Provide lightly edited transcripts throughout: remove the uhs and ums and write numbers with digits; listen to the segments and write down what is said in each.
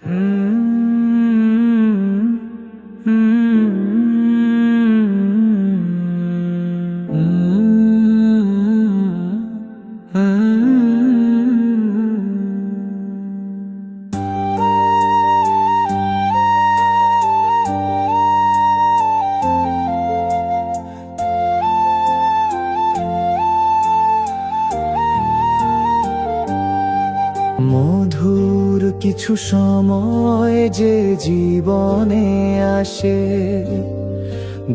মধুর কিছু সময় যে জীবনে আসে,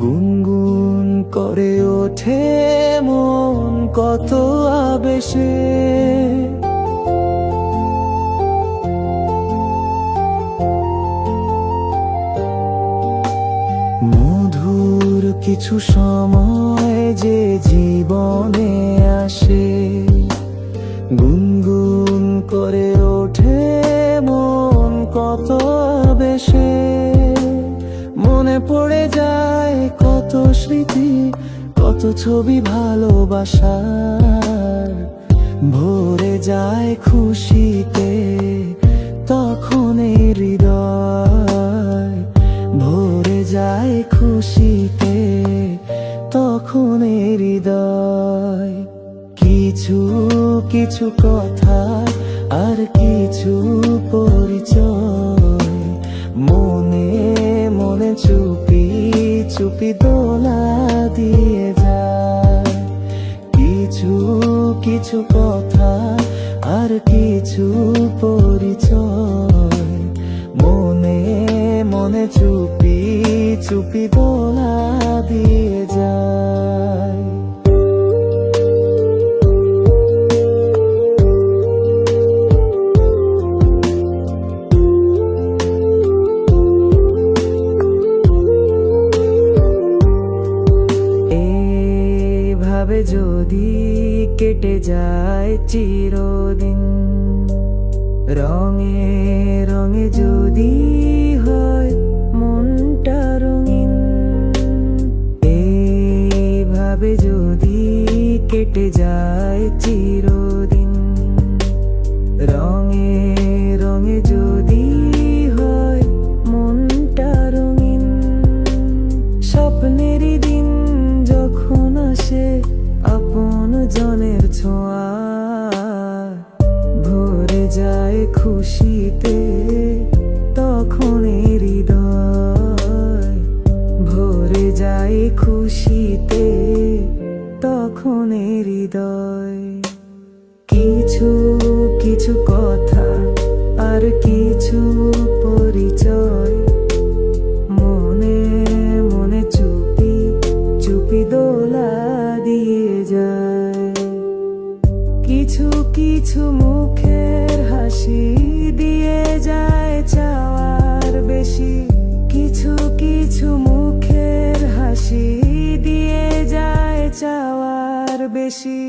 গুনগুন করে ওঠে মন কত আবেশে। মধুর কিছু সময় যে জীবনে আসে, গুনগুন করে ওঠে মন কত বেশে। মনে পড়ে যায় কত স্মৃতি, কত ছবি ভালোবাসার। ভরে যায় খুশিতে তখন এই হৃদয়, ভরে যায় খুশিতে তখন এই হৃদয়। কিছু কিছু কথা আর কিছু পরিচয়, মনে মনে চুপি চুপি দোলা দিয়ে যায়। কিছু কিছু কথা আর কিছু পরিচয়, মনে মনে চুপি চুপি দোলা দিয়ে যায়। যদি কেটে যায় চিরদিন, রঙে রঙে যদি হয় মনটা রঙিন, এইভাবে যদি কেটে যায় চিরদিন, রঙে রঙে যদি হয় মনটা রঙিন। স্বপ্নেরই দিন যখন আসে আপন জনের ছোঁয়া, ভরে যায় খুশিতে তখন হৃদয়, ভরে যায় খুশিতে তখন হৃদয়। কিছু কিছু কথা আর কিছু পরিচয়, মনে মনে চুপি চুপি দোলা দিয়ে যায়। কিছু কিছু মুখের হাসি দিয়ে যায় চাওয়ার বেশি, কিছু কিছু মুখের হাসি দিয়ে যায় চাওয়ার বেশি।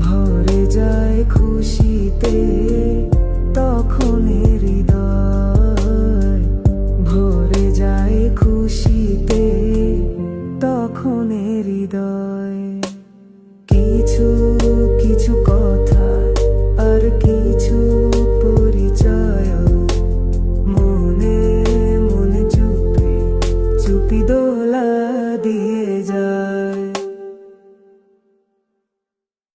ভরে যায় খুশিতে